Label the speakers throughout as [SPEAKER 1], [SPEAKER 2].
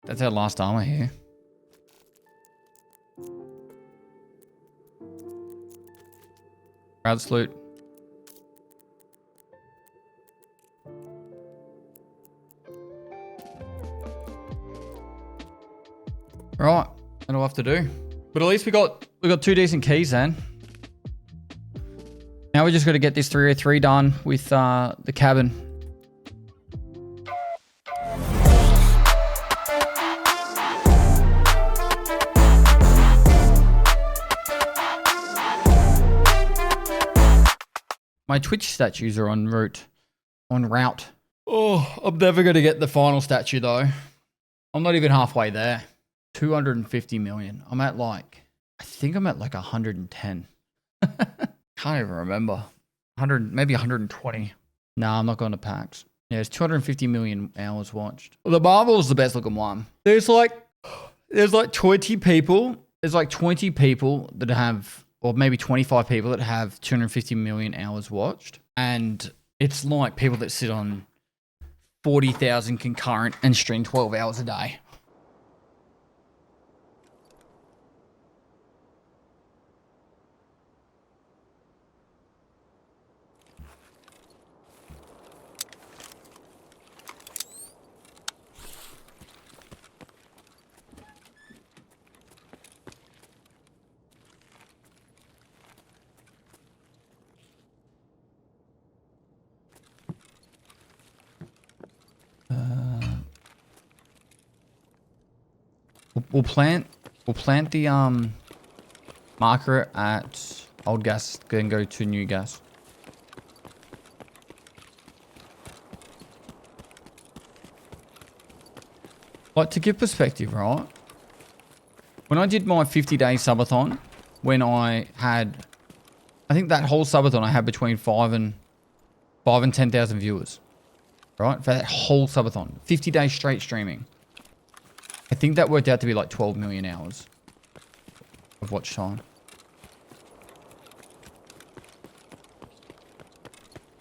[SPEAKER 1] That's our last armor here. Crowd salute. Right, that'll have to do. But at least we got 2 decent keys then. Now we just got to get this 303 done with the cabin. My Twitch statues are en route. Oh, I'm never going to get the final statue though. I'm not even halfway there. 250 million. I'm at like, I think I'm at like 110. Can't even remember. 100, maybe 120. Nah, I'm not going to PAX. Yeah, it's 250 million hours watched. Well, the Marvel's the best looking one. There's like 20 people. There's like 20 people that have, or maybe 25 people that have 250 million hours watched. And it's like people that sit on 40,000 concurrent and stream 12 hours a day. We'll plant the marker at old gas, then go to new gas. Like, to give perspective, right? When I did my 50-day subathon, when I think that whole subathon I had between 5 and 10,000 viewers, right? For that whole subathon, 50 days straight streaming. I think that worked out to be like 12 million hours of watch time.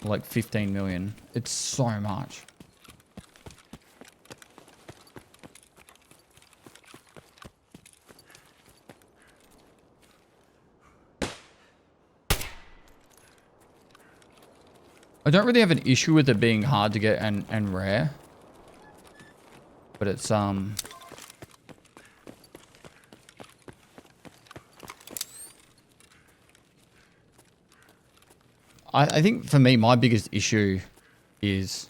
[SPEAKER 1] Like 15 million. It's so much. I don't really have an issue with it being hard to get and rare. But it's I think for me, my biggest issue is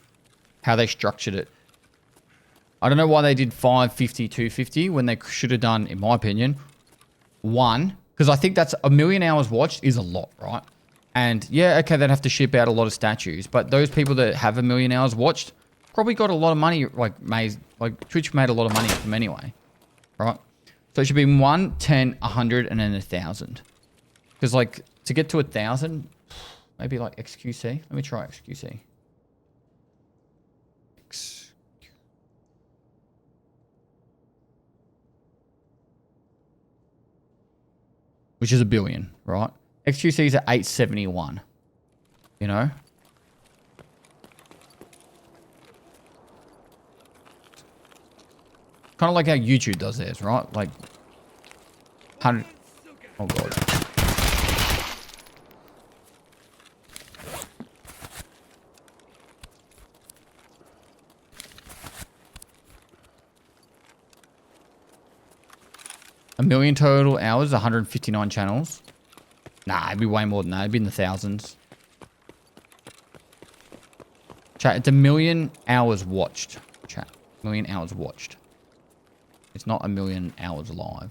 [SPEAKER 1] how they structured it. I don't know why they did 550, 250 when they should have done, in my opinion, 1. Because I think that's a million hours watched is a lot, right? And yeah, okay, they'd have to ship out a lot of statues. But those people that have a million hours watched probably got a lot of money, like Twitch made a lot of money from anyway, right? So it should be 1, 10, 100, and then 1,000. Because like to get to 1,000... Maybe like XQC. Let me try XQC. Which is 1 billion, right? XQC is at 871. You know? Kind of like how YouTube does theirs, right? Like 100. Oh god. A million total hours, 159 channels. Nah, it'd be way more than that. It'd be in the thousands. Chat, it's 1 million hours watched. Chat, 1 million hours watched. It's not 1 million hours live.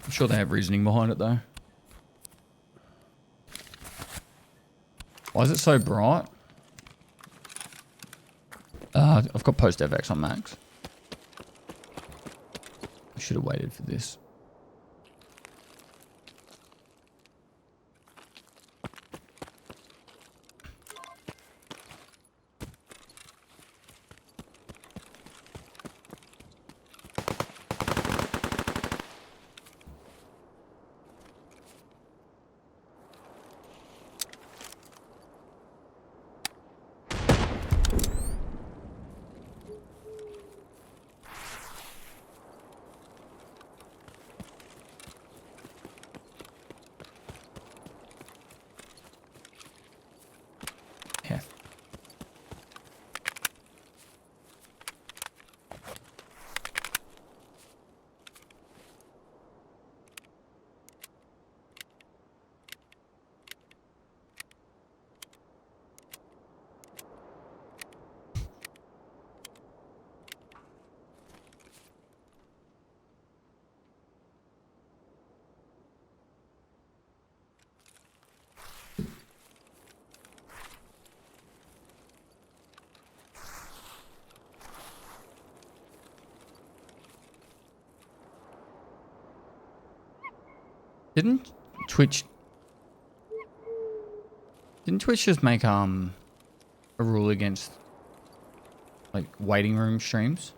[SPEAKER 1] I'm sure they have reasoning behind it though. Why is it so bright? I've got post FX on max. I should have waited for this. Yeah. Didn't Twitch just make a rule against like waiting room streams?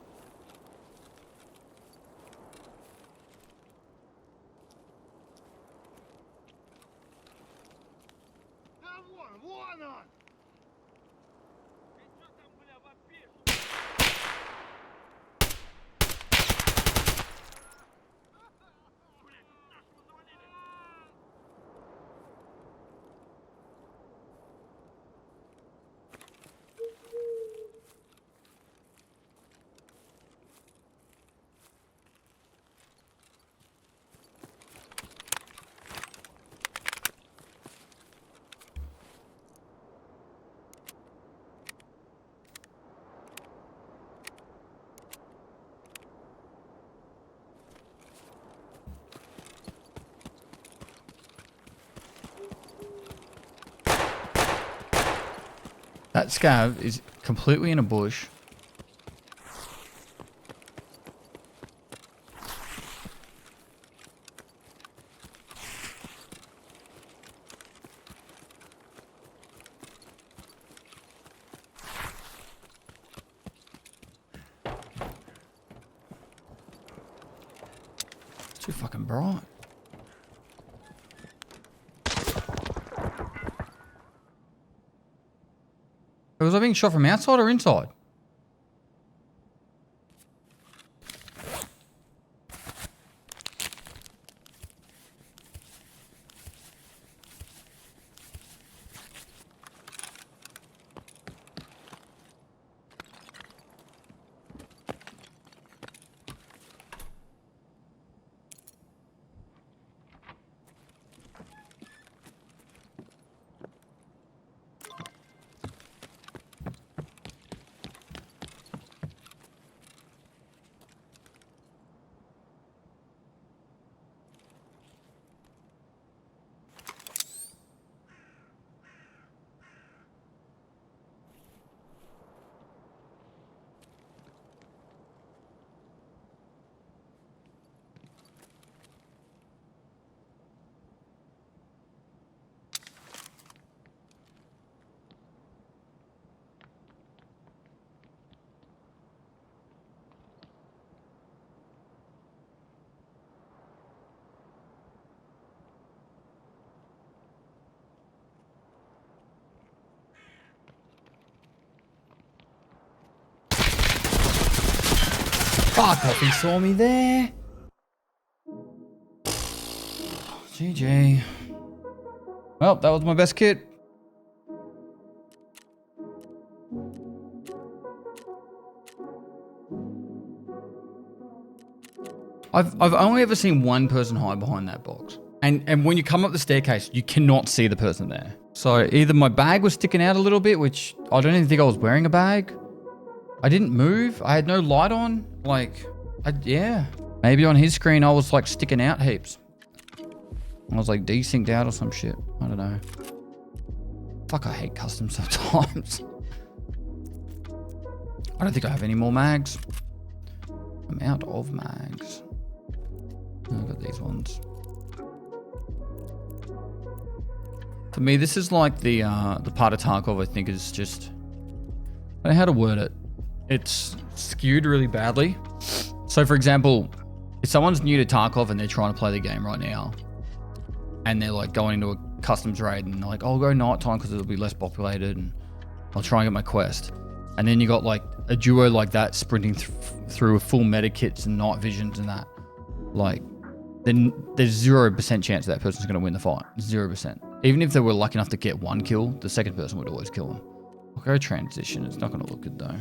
[SPEAKER 1] That scav is completely in a bush. It's too fucking bright. Was I being shot from outside or inside? Fuck off, he saw me there. GG. Well, that was my best kit. I've only ever seen one person hide behind that box. And when you come up the staircase, you cannot see the person there. So either my bag was sticking out a little bit, which I don't even think I was wearing a bag. I didn't move. I had no light on. Like, yeah. Maybe on his screen, I was like sticking out heaps. I was like desynced out or some shit. I don't know. Fuck, I hate customs sometimes. I don't think I have any more mags. I'm out of mags. I've got these ones. For me, this is like the part of Tarkov I think is just, I don't know how to word it. It's skewed really badly. So for example, if someone's new to Tarkov and they're trying to play the game right now, and they're like going into a customs raid and they're like, oh, I'll go nighttime because it'll be less populated and I'll try and get my quest. And then you got like a duo like that sprinting through a full meta kits and night visions and that. Like, then there's 0% chance that person's going to win the fight. 0%. Even if they were lucky enough to get one kill, the second person would always kill them. I'll go transition. It's not going to look good though.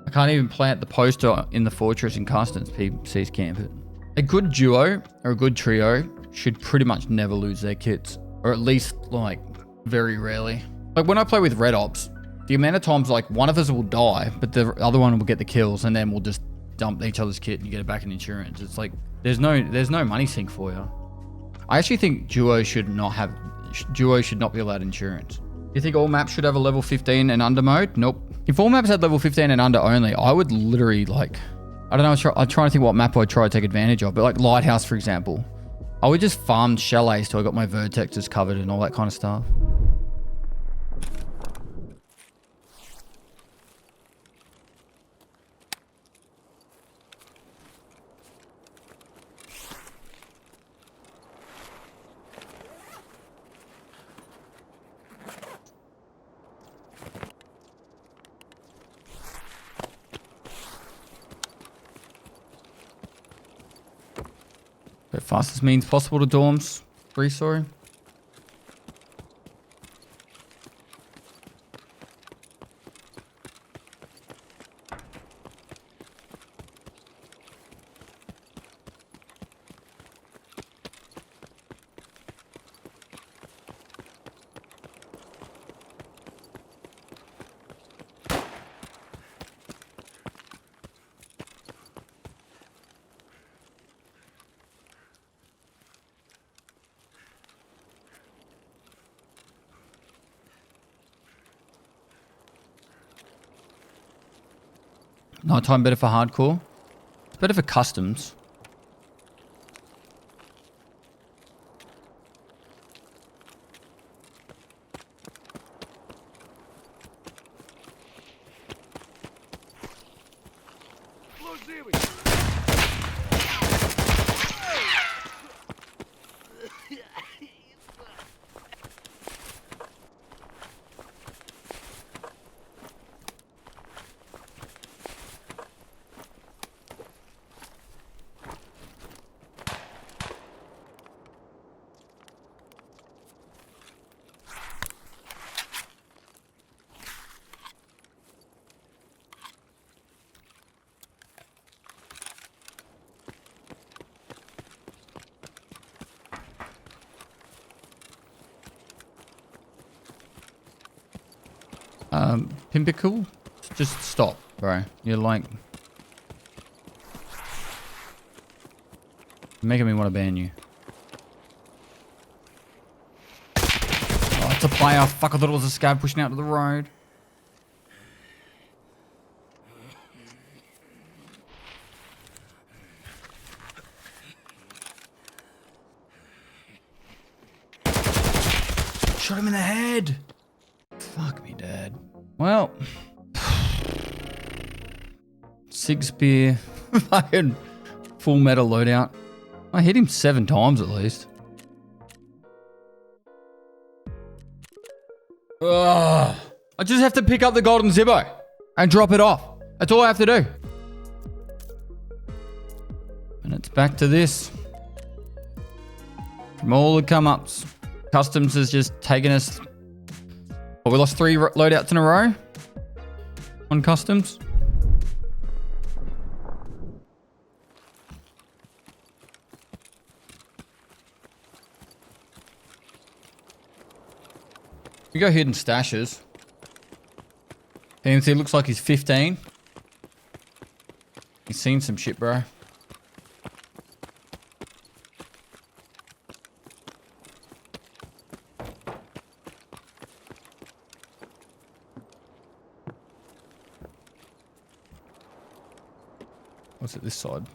[SPEAKER 1] I can't even plant the poster in the fortress in customs. PC's camp it. A good duo or a good trio should pretty much never lose their kits. Or at least like very rarely. Like when I play with Red Ops, the amount of times like one of us will die, but the other one will get the kills and then we'll just dump each other's kit and you get it back in insurance. It's like, there's no money sink for you. I actually think duos should not be allowed insurance. You think all maps should have a level 15 and under mode? Nope. If all maps had level 15 and under only, I would literally like, I don't know, I'm trying to think what map I'd try to take advantage of, but like Lighthouse, for example. I would just farm chalets till I got my vertexes covered and all that kind of stuff. The fastest means possible to dorms. 3-story. Nighttime better for hardcore. It's better for customs. Pimpicle, just stop, bro. You're like making me want to ban you. Oh, it's a player. Fuck, I thought it was a scab pushing out to the road. Shot him in the head. Fuck me, Dad. Well, Sig Spear, fucking full metal loadout. I hit him 7 times at least. Ugh. I just have to pick up the golden Zippo and drop it off. That's all I have to do. And it's back to this. From all the come-ups, Customs has just taken us. Oh, we lost 3 loadouts in a row on Customs. We go hidden stashes. PMC looks like he's 15. He's seen some shit, bro. What's it this side?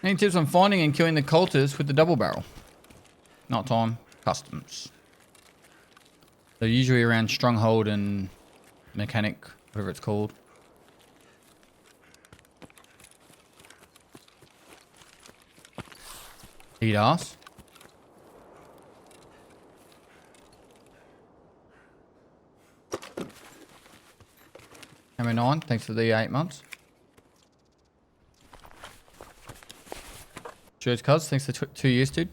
[SPEAKER 1] Any tips on finding and killing the cultists with the double barrel? Not time. Customs. They're usually around stronghold and mechanic, whatever it's called. Eat ass. Hammer 9, thanks for the 8 months. George Cuz, thanks for 2 years, dude.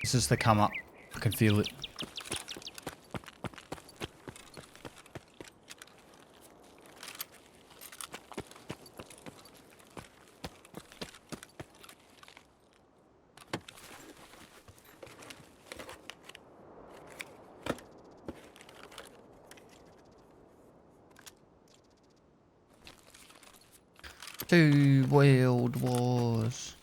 [SPEAKER 1] This is the come up. I can feel it. Two World Wars.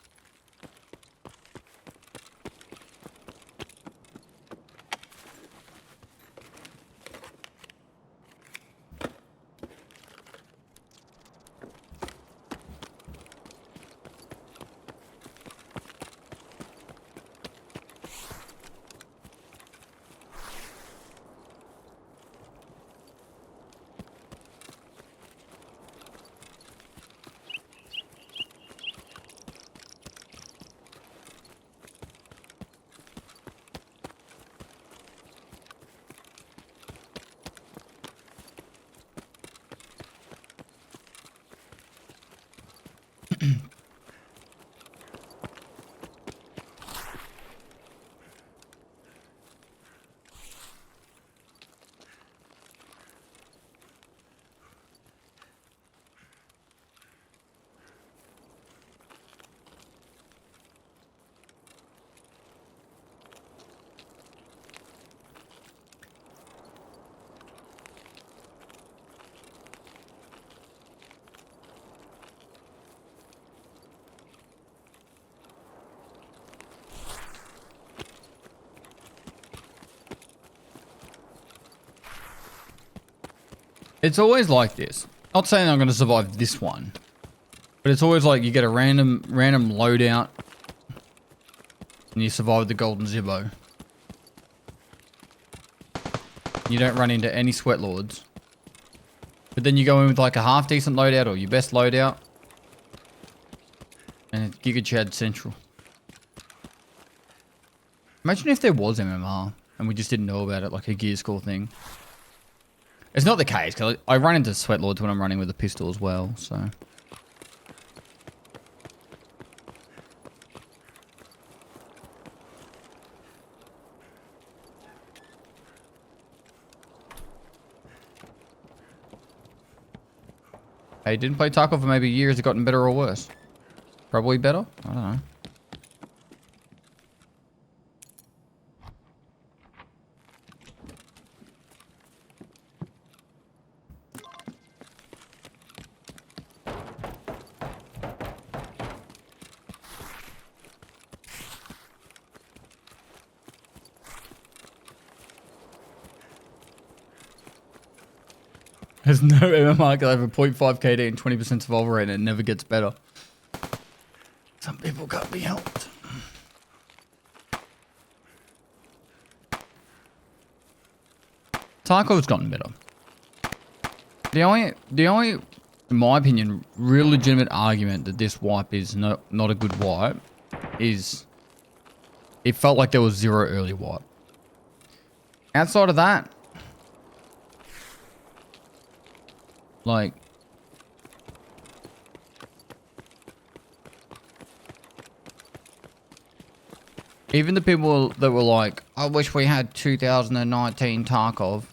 [SPEAKER 1] It's always like this. Not saying I'm going to survive this one, but it's always like you get a random loadout and you survive the golden Zibbo. You don't run into any sweat lords. But then you go in with like a half decent loadout or your best loadout and it's Giga Chad Central. Imagine if there was MMR and we just didn't know about it, like a gear score thing. It's not the case, because I run into sweat lords when I'm running with a pistol as well, so. Hey, didn't play Tarkov for maybe a year. Has it gotten better or worse? Probably better? I don't know. There's no MMR over 0.5 KD and 20% survival rate and it never gets better. Some people can't be helped. Tarkov's gotten better. The only, in my opinion, real legitimate argument that this wipe is not a good wipe is it felt like there was zero early wipe. Outside of that, like, even the people that were like, I wish we had 2019 Tarkov.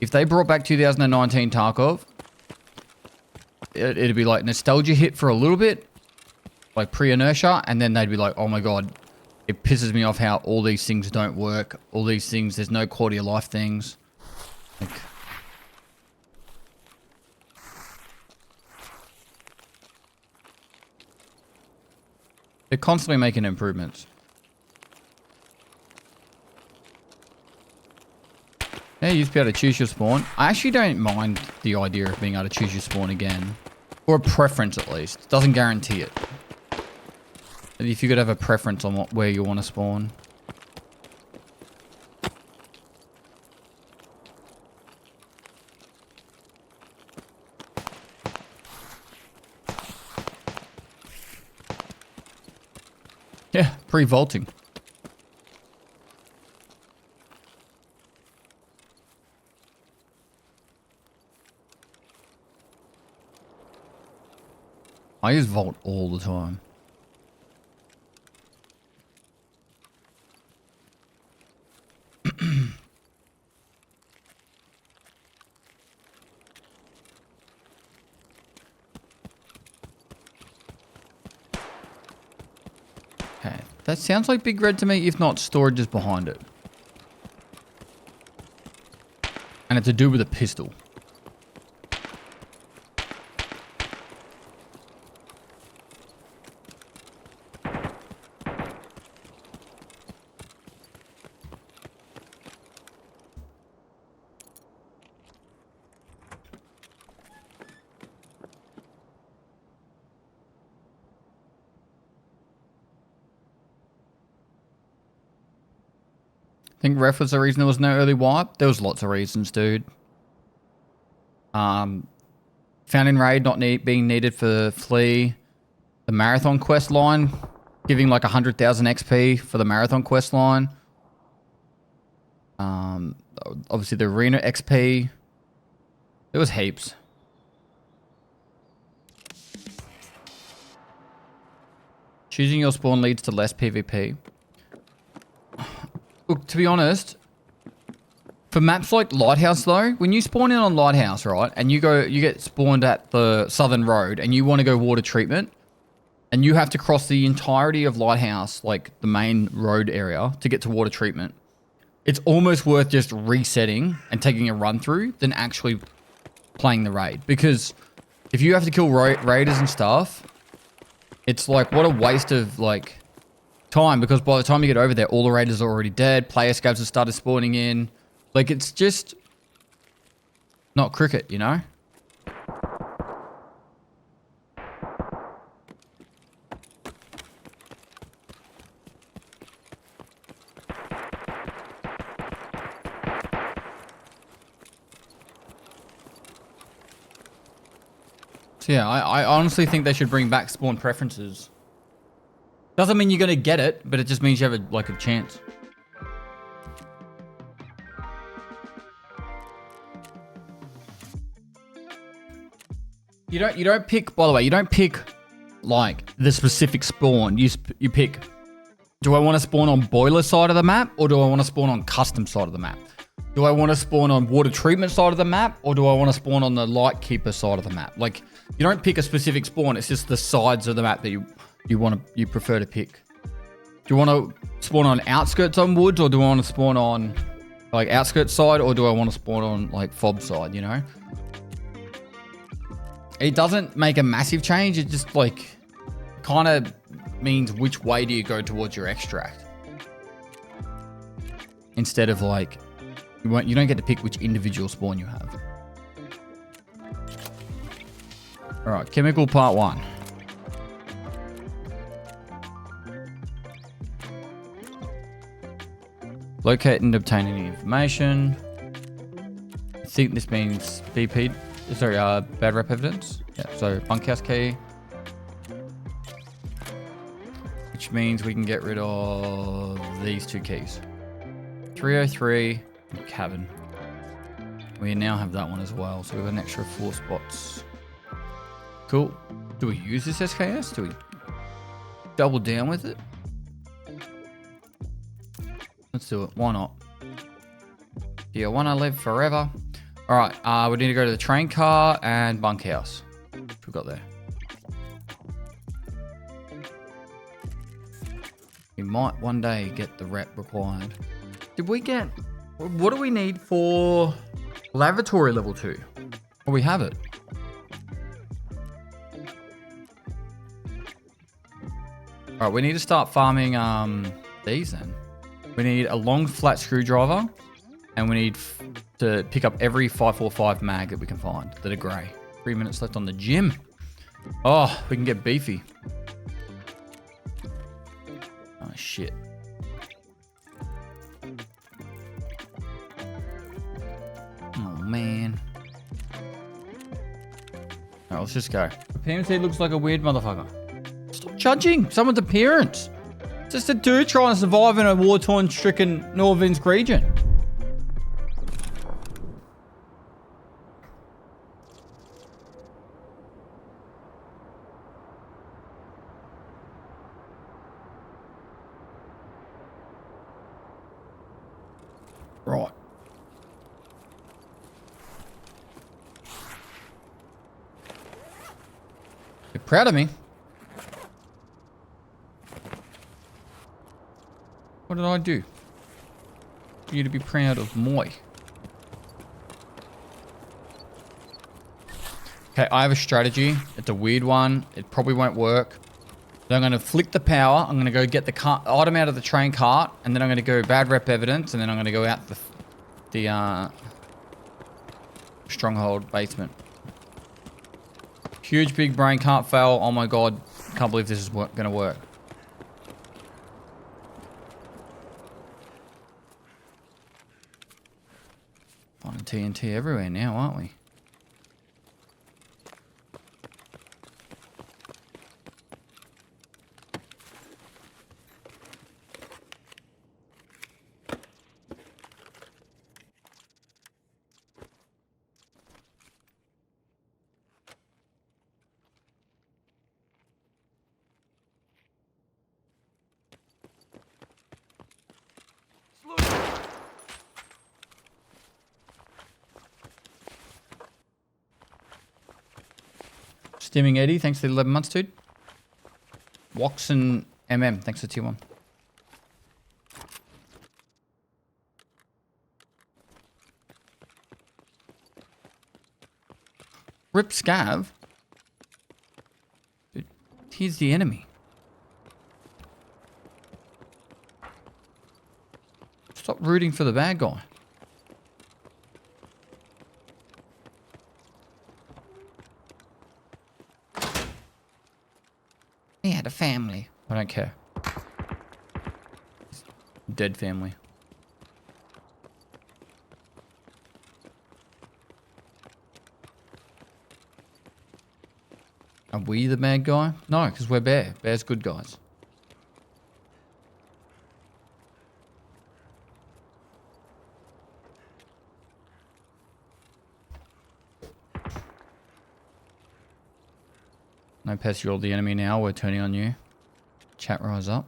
[SPEAKER 1] If they brought back 2019 Tarkov, it'd be like nostalgia hit for a little bit, like pre-inertia, and then they'd be like, oh my god, it pisses me off how all these things don't work. All these things, there's no quality of life things. Like, they're constantly making improvements. Yeah, you used to be able to choose your spawn. I actually don't mind the idea of being able to choose your spawn again. Or a preference at least. It doesn't guarantee it. If you could have a preference on where you want to spawn. Yeah, pre-vaulting. I use vault all the time. Okay, that sounds like Big Red to me, if not storage is behind it. And it's to do with a pistol. I think ref was the reason there was no early wipe. There was lots of reasons, dude. Found in raid not being needed for Flea. The marathon quest line giving like 100,000 XP for the marathon quest line. Obviously the arena XP. There was heaps. Choosing your spawn leads to less PvP. Look, to be honest, for maps like Lighthouse though, when you spawn in on Lighthouse, right, and you get spawned at the Southern Road and you want to go water treatment, and you have to cross the entirety of Lighthouse, like the main road area, to get to water treatment, it's almost worth just resetting and taking a run through than actually playing the raid. Because if you have to kill raiders and stuff, it's like, what a waste of like time, because by the time you get over there, all the raiders are already dead. Player scavs have started spawning in. Like, it's just not cricket, you know? So yeah, I honestly think they should bring back spawn preferences. Doesn't mean you're gonna get it, but it just means you have a chance. You don't pick, by the way, you don't pick like the specific spawn. You pick, do I want to spawn on boiler side of the map, or do I want to spawn on custom side of the map? Do I want to spawn on water treatment side of the map, or do I want to spawn on the light keeper side of the map? Like, you don't pick a specific spawn, it's just the sides of the map that you prefer to pick. Do you want to spawn on outskirts on woods, or do I want to spawn on like outskirts side, or do I want to spawn on like fob side, you know? It doesn't make a massive change, it just like kind of means which way do you go towards your extract. Instead of like, you don't get to pick which individual spawn you have. Alright, chemical part 1. Locate and obtain any information. I think this means BP. Sorry, bad rep evidence. Yeah, so bunkhouse key. Which means we can get rid of these 2 keys. 303 and cabin. We now have that one as well, so we have an extra 4 spots. Cool. Do we use this SKS? Do we double down with it? Let's do it. Why not? Do you want to live forever? All right, we need to go to the train car and bunkhouse. What we got there? We might one day get the rep required. Did we get... What do we need for lavatory level 2? Oh, we have it. All right, we need to start farming these then. We need a long flat screwdriver, and we need to pick up every 545 mag that we can find that are grey. 3 minutes left on the gym. Oh, we can get beefy. Oh, shit. Oh, man. All right, let's just go. The PMC looks like a weird motherfucker. Stop judging someone's appearance. It's just a dude trying to survive in a war-torn, stricken Norvinsk region. Right. You're proud of me? What did I do for you to be proud of Moy? Okay, I have a strategy. It's a weird one. It probably won't work. So I'm going to flick the power. I'm going to go get the item out of the train cart. And then I'm going to go bad rep evidence. And then I'm going to go out the stronghold basement. Huge big brain, can't fail. Oh my god. Can't believe this is going to work. Finding TNT everywhere now, aren't we? Stimming Eddie, thanks for the 11 months, dude. Waxon MM, thanks for tier 1. Rip Scav? Dude, he's the enemy. Stop rooting for the bad guy. He had a family. I don't care. Dead family. Are we the bad guy? No, because we're Bear. Bear's good guys. No, Pest, you're the enemy now. We're turning on you. Chat rise up.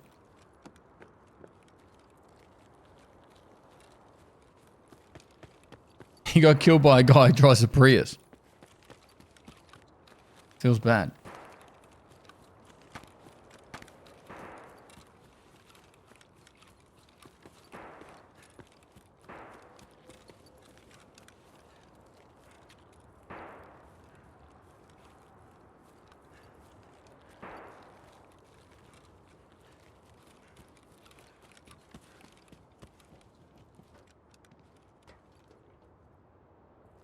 [SPEAKER 1] He got killed by a guy who drives a Prius. Feels bad.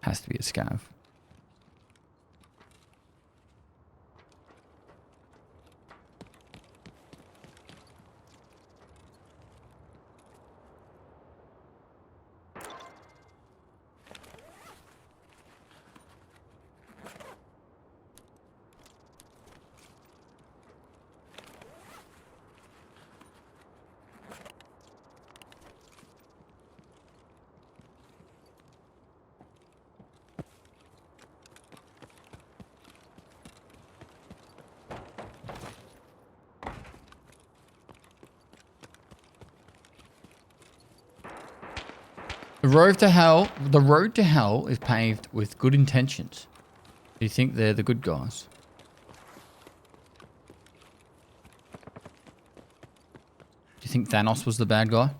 [SPEAKER 1] Has to be a scav. The road to hell is paved with good intentions. Do you think they're the good guys? Do you think Thanos was the bad guy?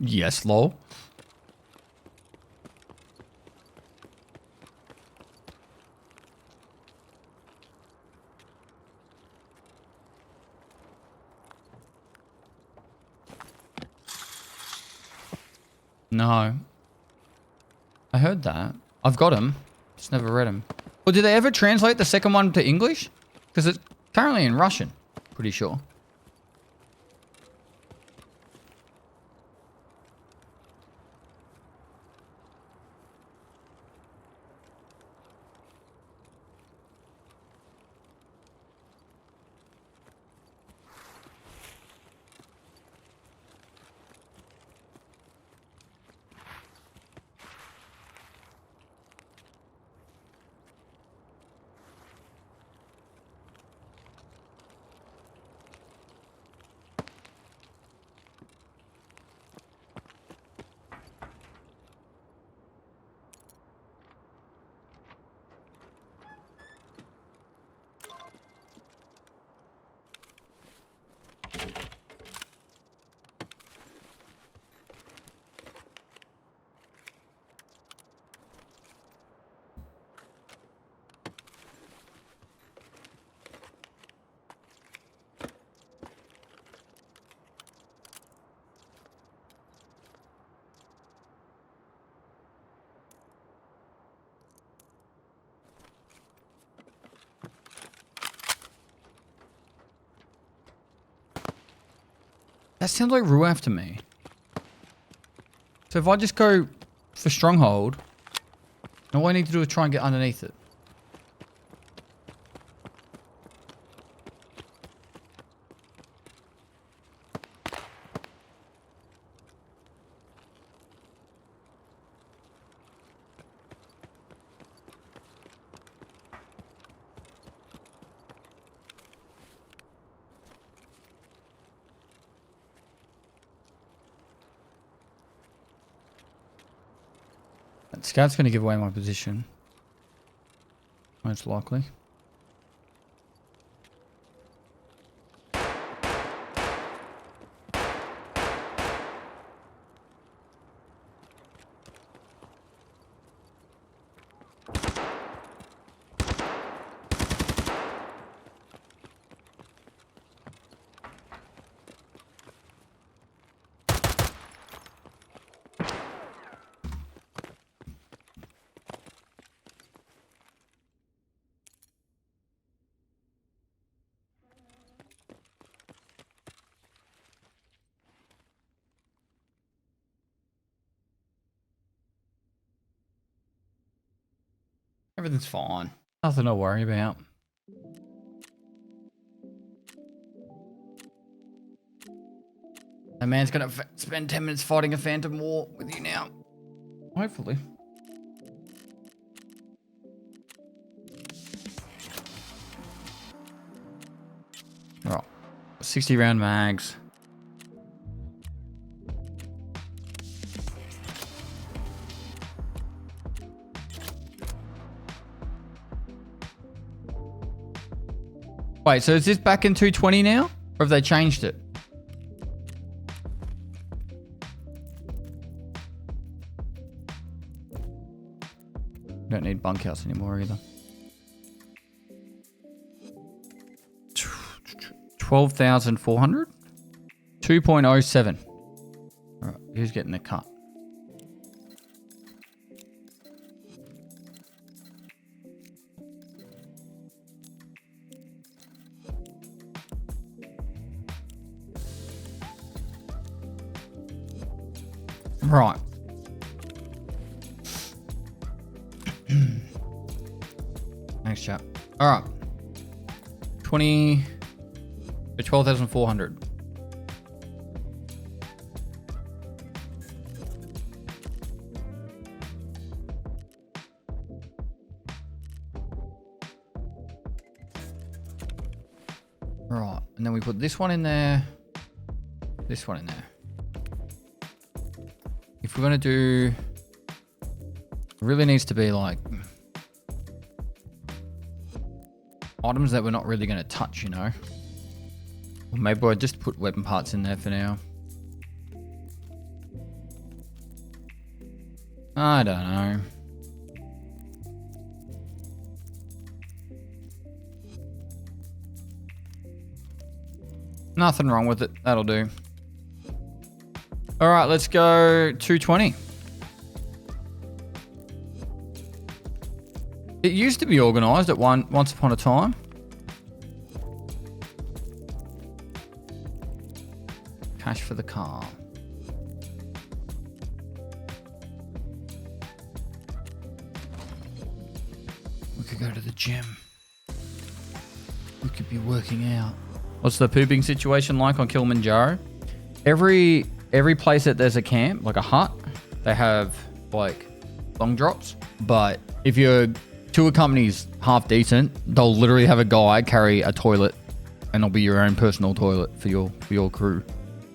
[SPEAKER 1] Yes, lol. No. I heard that. I've got him. Just never read him. Well, did they ever translate the second one to English? Because it's currently in Russian. Pretty sure. That sounds like Ruaf to me. So if I just go for Stronghold, all I need to do is try and get underneath it. That scout's going to give away my position. Most likely. Everything's fine. Nothing to worry about. A man's gonna spend 10 minutes fighting a phantom war with you now. Hopefully. Right. 60 round mags. Wait, so is this back in 220 now? Or have they changed it? Don't need bunkhouse anymore either. 12,400? 2.07. All right, who's getting the cut? Right. Thanks, chap. All right. 12,400. Right, and then we put this one in there. This one in there. If we're gonna do, it really needs to be like items that we're not really gonna touch, you know? Or maybe I just put weapon parts in there for now. I don't know. Nothing wrong with it. That'll do. All right, let's go 220. It used to be organized at once upon a time. Cash for the car. We could go to the gym. We could be working out. What's the pooping situation like on Kilimanjaro? Every place that there's a camp, like a hut, they have like long drops. But if your tour company's half decent, they'll literally have a guy carry a toilet, and it'll be your own personal toilet for your crew,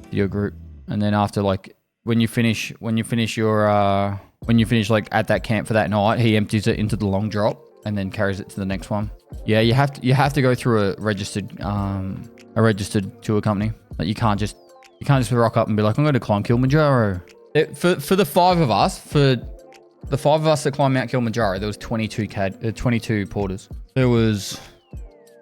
[SPEAKER 1] for your group. And then after like when you finish like at that camp for that night, he empties it into the long drop and then carries it to the next one. Yeah, you have to go through a registered tour company. Like you can't just rock up and be like, I'm going to climb Kilimanjaro. For the five of us that climbed Mount Kilimanjaro, there was 22 porters. It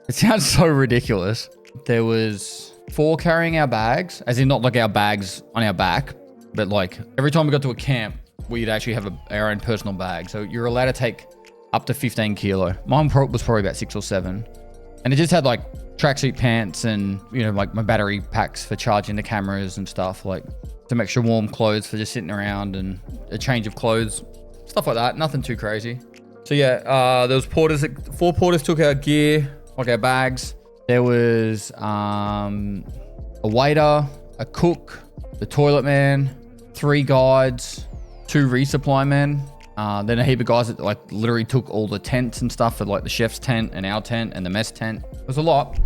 [SPEAKER 1] sounds so ridiculous. There was 4 carrying our bags, as in not like our bags on our back, but like every time we got to a camp, we'd actually have our own personal bag. So you're allowed to take up to 15 kilo. Mine was probably about 6 or 7. And it just had like tracksuit pants and, you know, like my battery packs for charging the cameras and stuff, like some extra warm clothes for just sitting around and a change of clothes, stuff like that. Nothing too crazy. So yeah, there was 4 porters took our gear, like our bags. There was a waiter, a cook, the toilet man, 3 guides, 2 resupply men. Then a heap of guys that like literally took all the tents and stuff for like the chef's tent and our tent and the mess tent. It was a lot.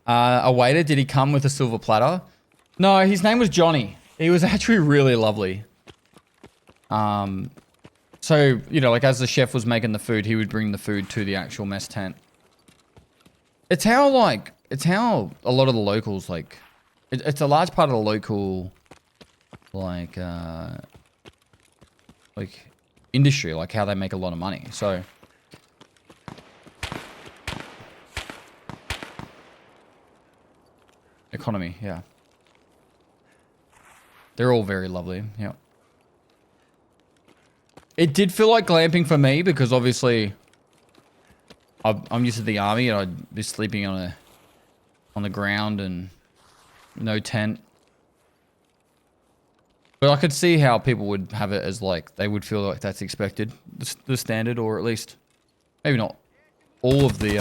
[SPEAKER 1] A waiter, did he come with a silver platter? No, his name was Johnny. He was actually really lovely. So, you know, like as the chef was making the food, he would bring the food to the actual mess tent. It's how a lot of the locals like, it's a large part of the local, like industry, like how they make a lot of money. So economy, yeah. They're all very lovely, yeah. It did feel like glamping for me because obviously I'm used to the army and I'd be sleeping on the ground and no tent. But I could see how people would have it as like, they would feel like that's expected, the standard, or at least maybe not all of the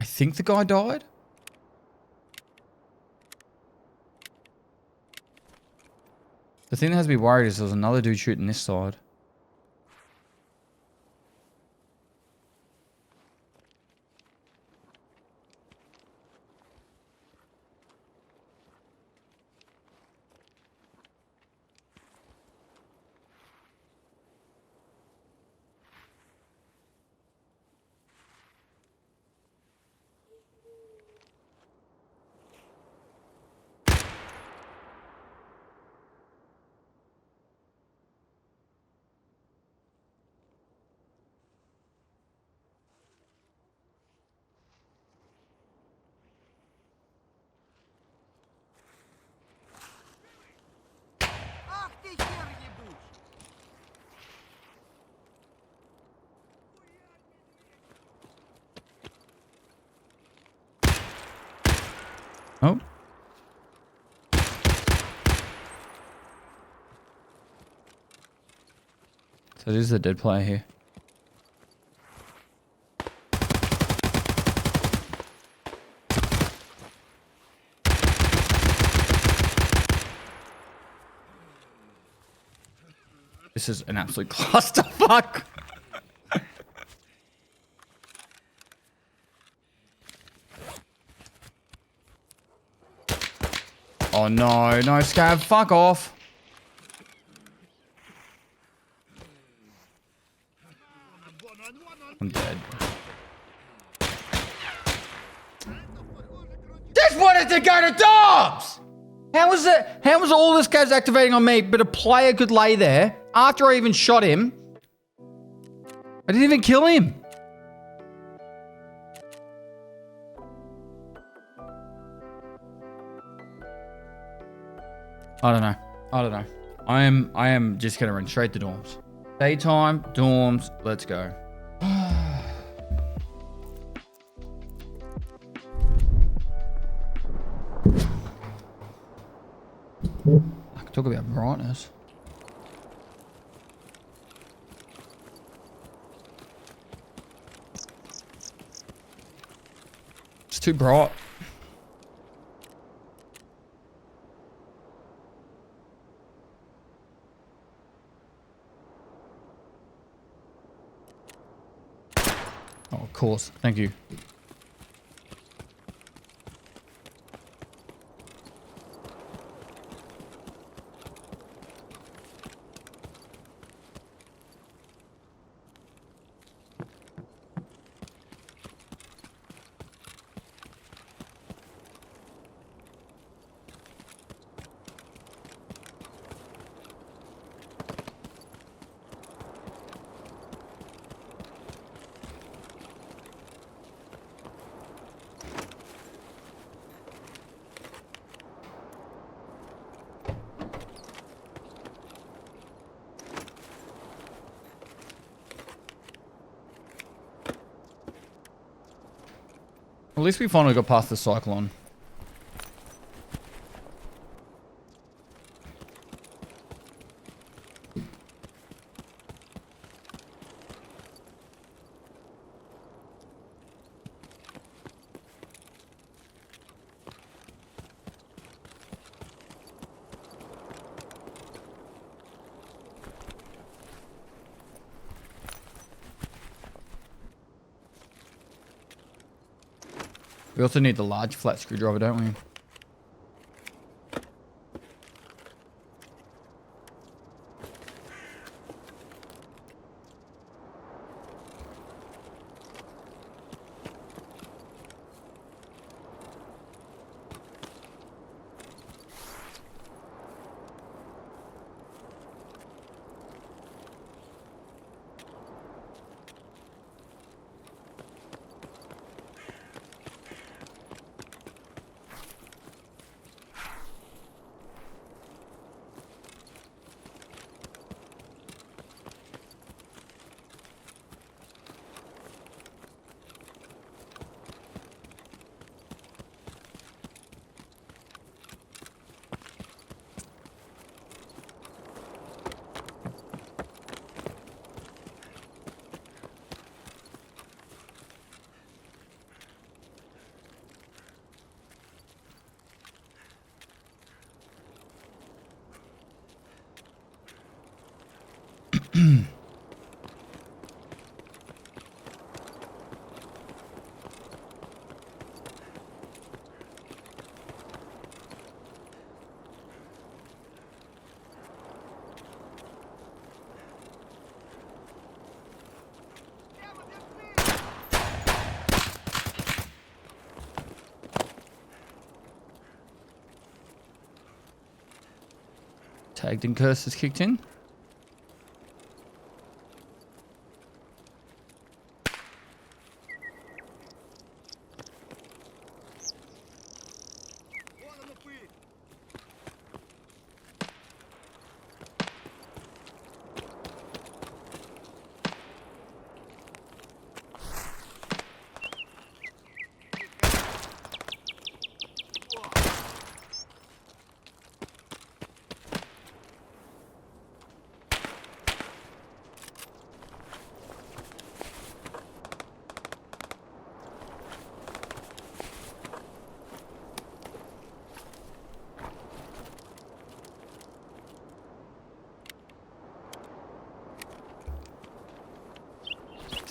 [SPEAKER 1] I think the guy died. The thing that has me worried is there's another dude shooting this side. Oh. So this is the dead player here. This is an absolute clusterfuck. Oh no, no, Scav, fuck off. I'm dead. Just wanted to go to dogs! How was it? How was all this Scavs activating on me, but a player could lay there after I even shot him? I didn't even kill him. I don't know. I don't know. I am just gonna run straight to dorms. Daytime, dorms, let's go. I could talk about brightness. It's too bright. Oh, of course. Thank you. At least we finally got past the cyclone. We also need the large flat screwdriver, don't we? Tagged and curse has kicked in.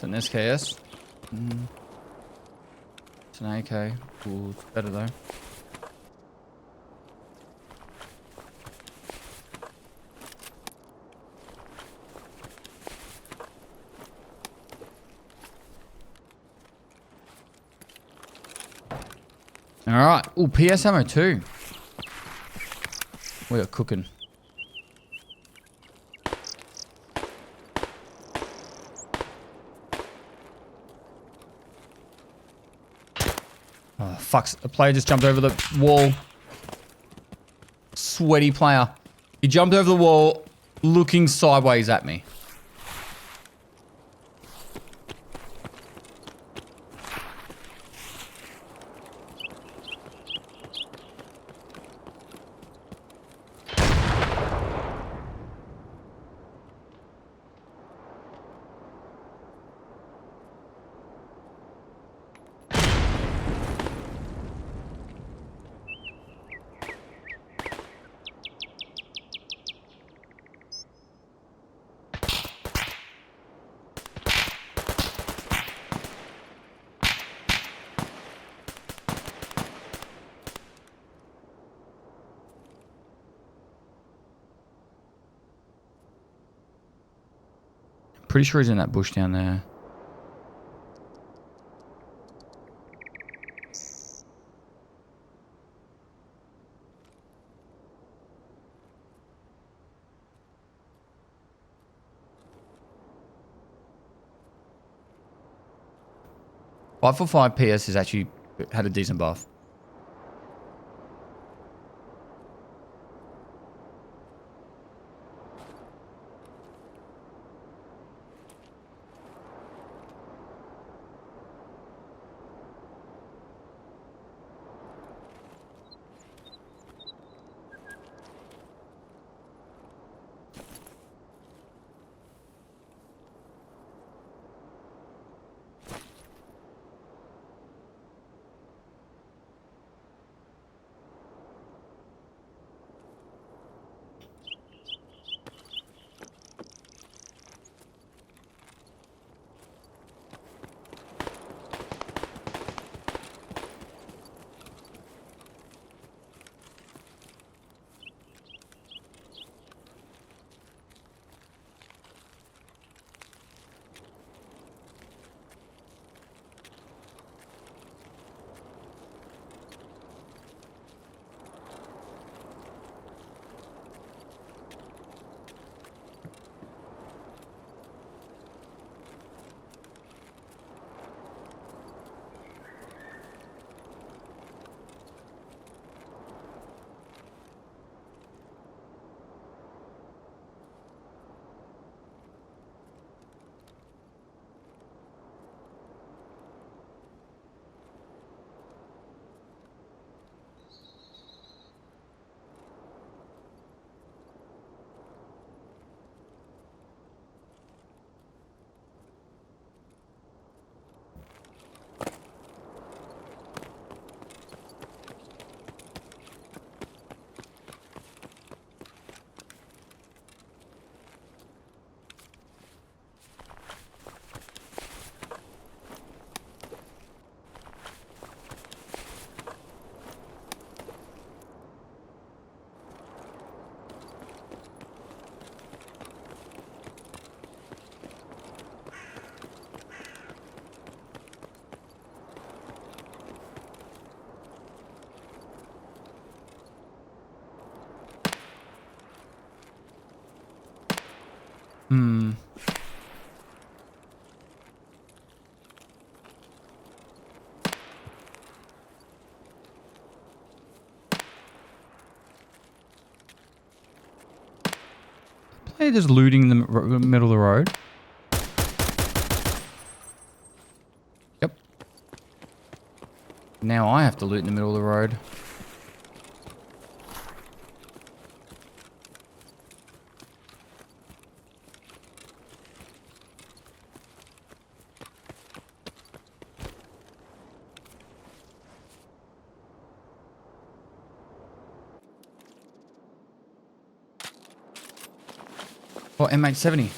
[SPEAKER 1] It's an SKS. It's an AK. Ooh, it's better though. Alright. Ooh, PS ammo too. We are cooking. Oh, fuck. A player just jumped over the wall. Sweaty player. He jumped over the wall looking sideways at me. Pretty sure he's in that bush down there. Five for 5 PS has actually had a decent buff. Hmm. Player just looting the middle of the road. Yep. Now I have to loot in the middle of the road. Oh, M870.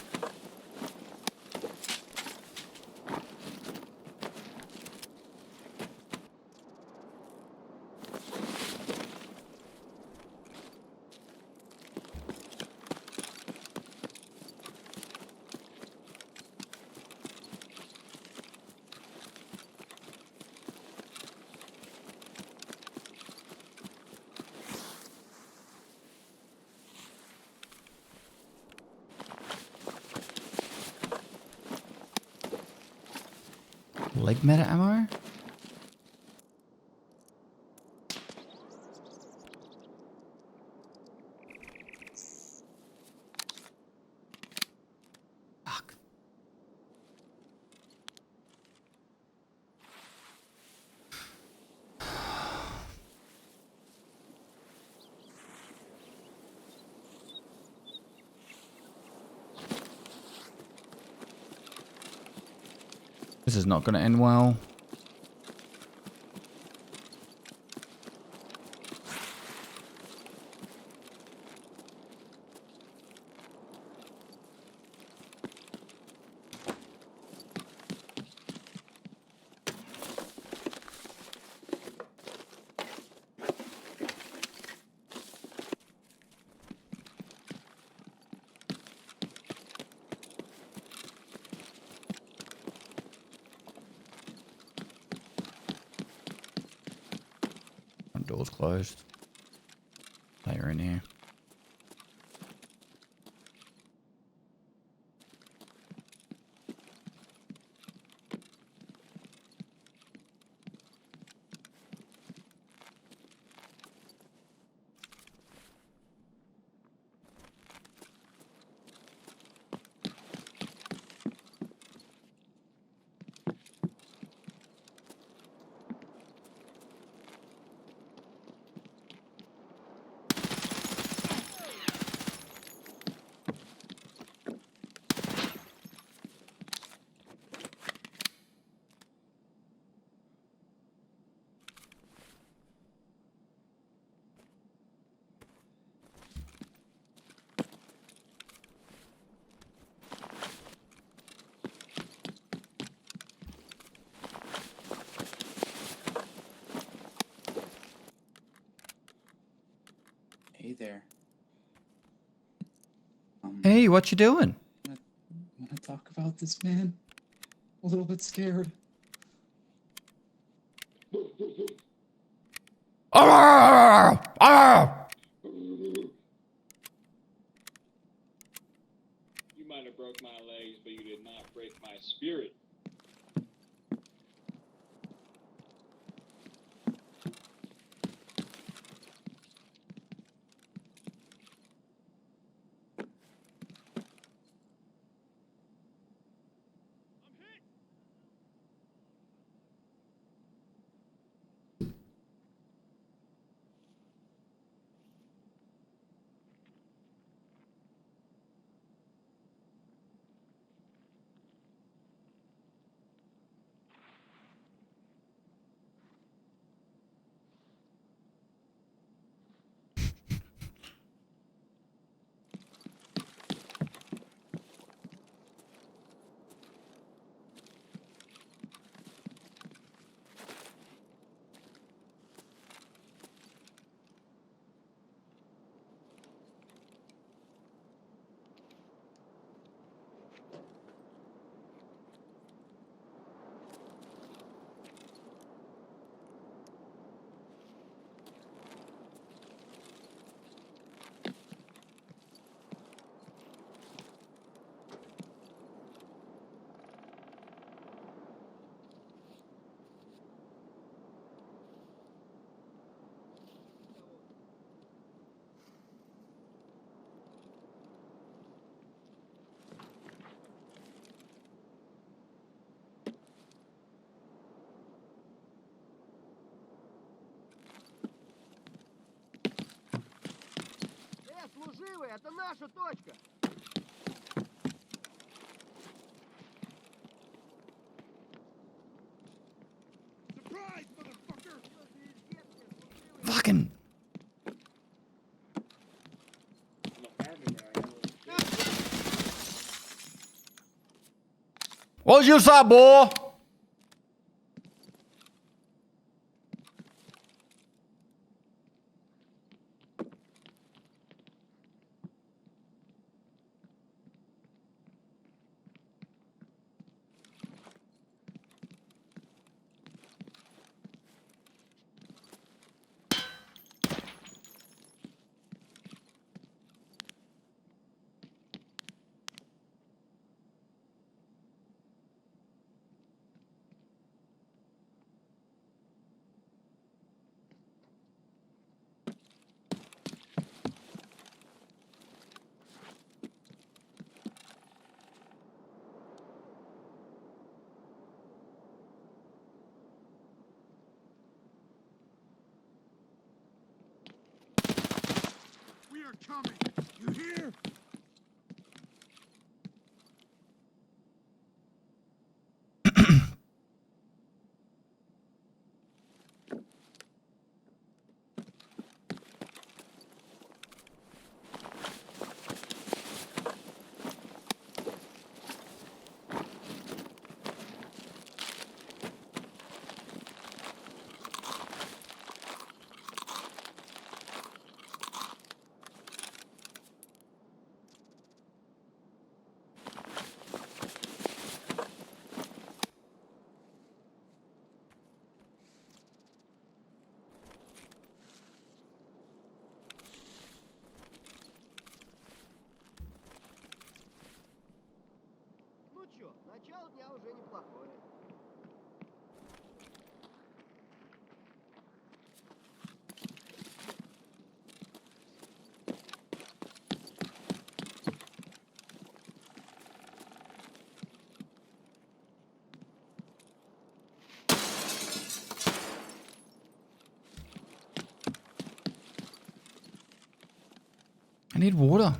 [SPEAKER 1] leg meta ammo? Fuck. This is not going to end well. Door's closed. Player in here.
[SPEAKER 2] Hey there.
[SPEAKER 1] Hey, what you doing?
[SPEAKER 2] Want to talk about this, man? A little bit scared.
[SPEAKER 3] You might have broke my legs, but you did not break my spirit.
[SPEAKER 4] Служивый, это наша точка! Surprise, motherfucker!
[SPEAKER 1] Fucking. What's your side, boy?
[SPEAKER 4] They're coming. You hear? Ну чё, начало дня уже неплохое.
[SPEAKER 1] I need water.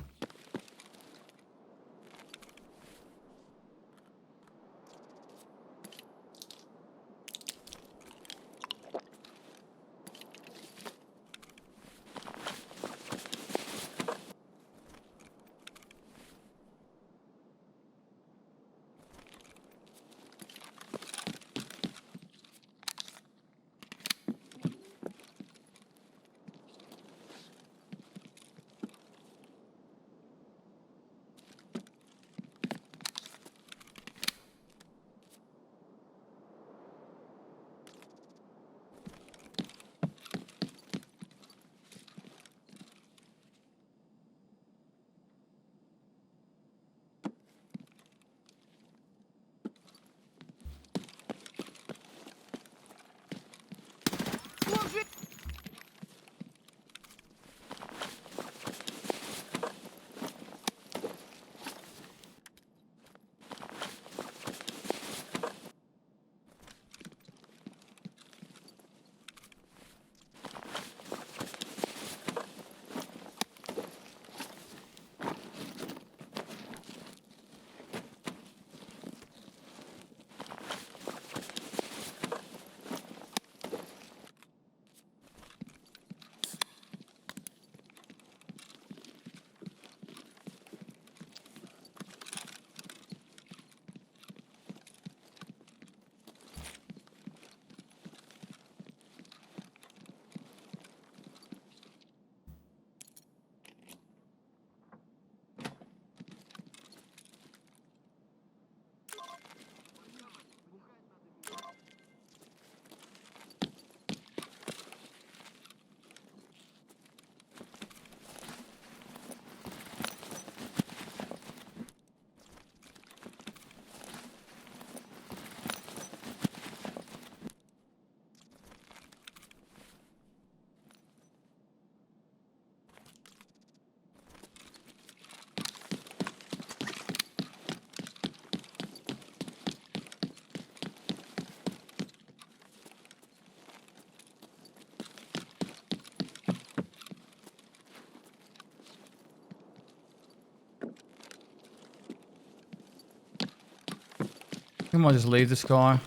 [SPEAKER 1] I might just leave this guy.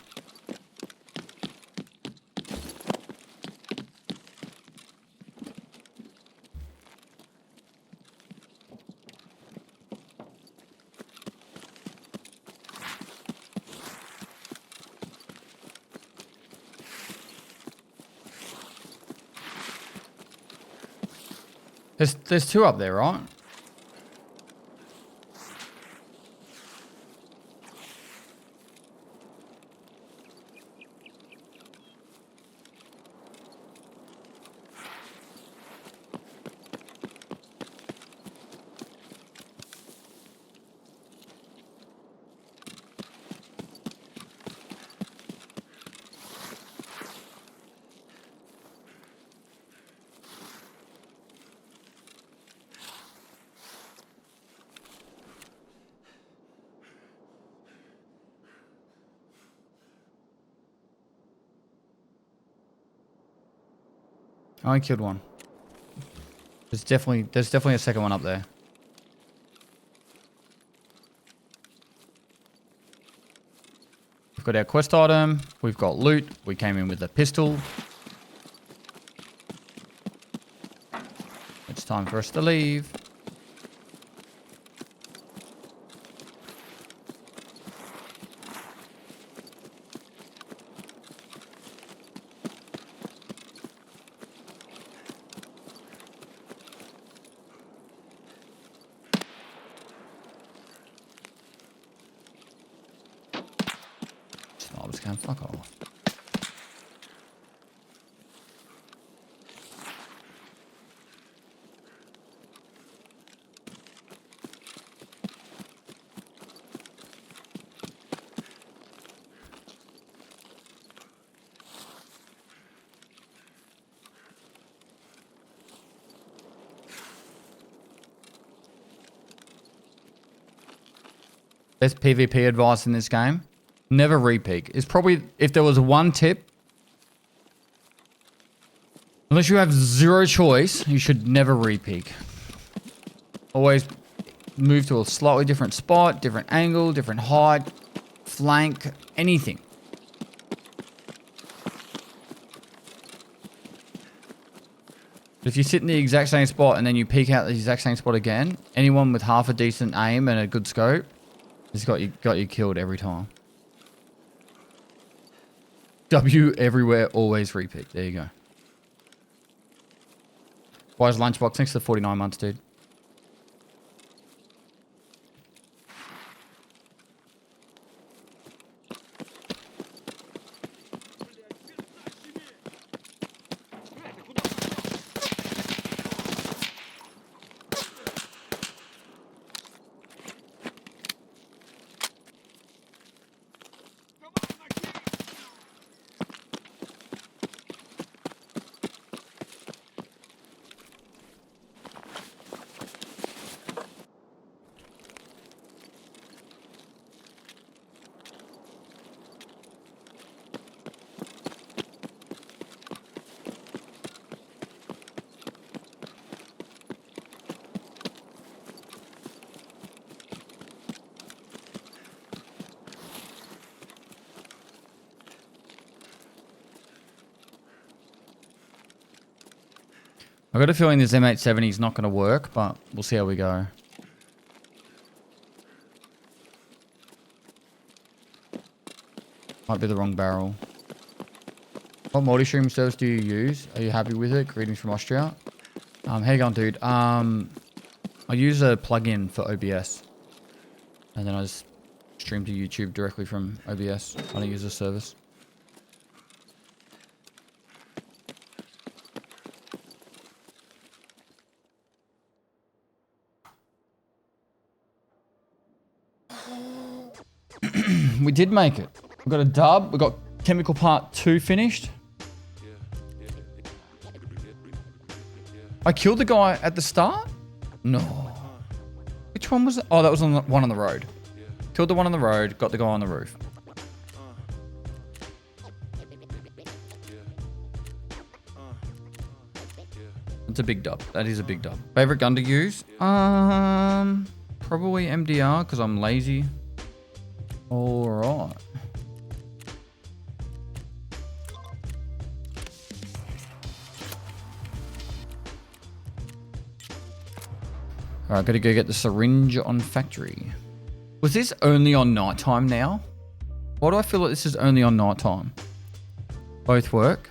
[SPEAKER 1] There's two up there, right? I killed one. There's definitely a second one up there. We've got our quest item. We've got loot. We came in with a pistol. It's time for us to leave. Snobs can fuck off. Best PvP advice in this game: never re-peek. It's probably, if there was one tip, unless you have zero choice, you should never re-peek. Always move to a slightly different spot, different angle, different height, flank, anything. If you sit in the exact same spot and then you peek out the exact same spot again, anyone with half a decent aim and a good scope has got you killed every time. W everywhere, always repeat. There you go. Wise Lunchbox, thanks for the 49 months, dude. I've got a feeling this M870 is not going to work, but we'll see how we go. Might be the wrong barrel. What multi-stream service do you use? Are you happy with it? Greetings from Austria. How you going, dude? I use a plugin for OBS. And then I just stream to YouTube directly from OBS. I don't use a service. We did make it. We got a dub. We got Chemical Part 2 finished. I killed the guy at the start? No. Which one was it? Oh, that was on the one on the road. Killed the one on the road, got the guy on the roof. It's a big dub. That is a big dub. Favorite gun to use? Probably MDR because I'm lazy. All right. Alright, gotta go get the syringe on factory. Was this only on nighttime now? Why do I feel like this is only on nighttime? Both work.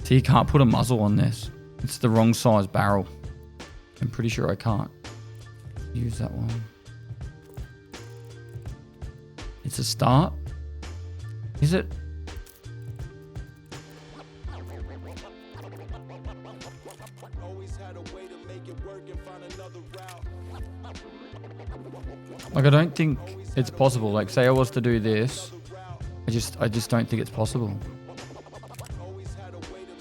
[SPEAKER 1] See, you can't put a muzzle on this. It's the wrong size barrel. I'm pretty sure I can't use that one. It's a start. Is it? Like, I don't think it's possible. Like, say I was to do this, I just don't think it's possible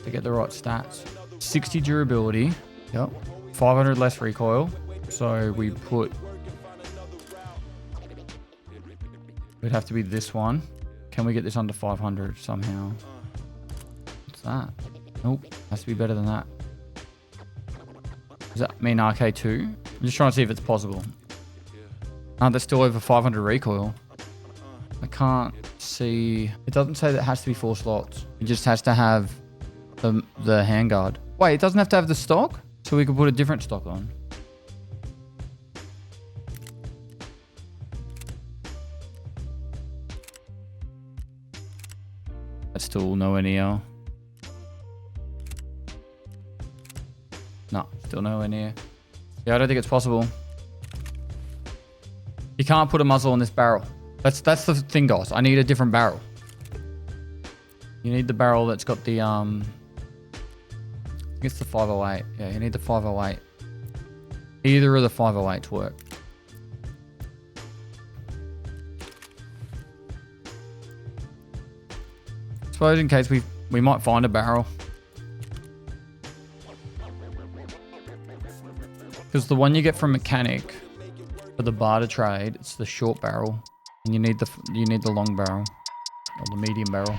[SPEAKER 1] to get the right stats. 60 durability, yep. 500 less recoil. So we put, it'd have to be this one. Can we get this under 500 somehow? What's that? Nope. Has to be better than that. Does that mean RK2? I'm just trying to see if it's possible. There's still over 500 recoil. I can't see. It doesn't say that it has to be 4 slots. It just has to have the handguard. Wait, it doesn't have to have the stock? So we could put a different stock on. That's still nowhere near. No, still nowhere near. Yeah, I don't think it's possible. You can't put a muzzle on this barrel. That's the thing, guys. I need a different barrel. You need the barrel that's got the I think it's the 508. Yeah, you need the 508. Either of the 508s work. Suppose in case we might find a barrel. Because the one you get from mechanic for the barter trade, it's the short barrel, and you need the long barrel or the medium barrel.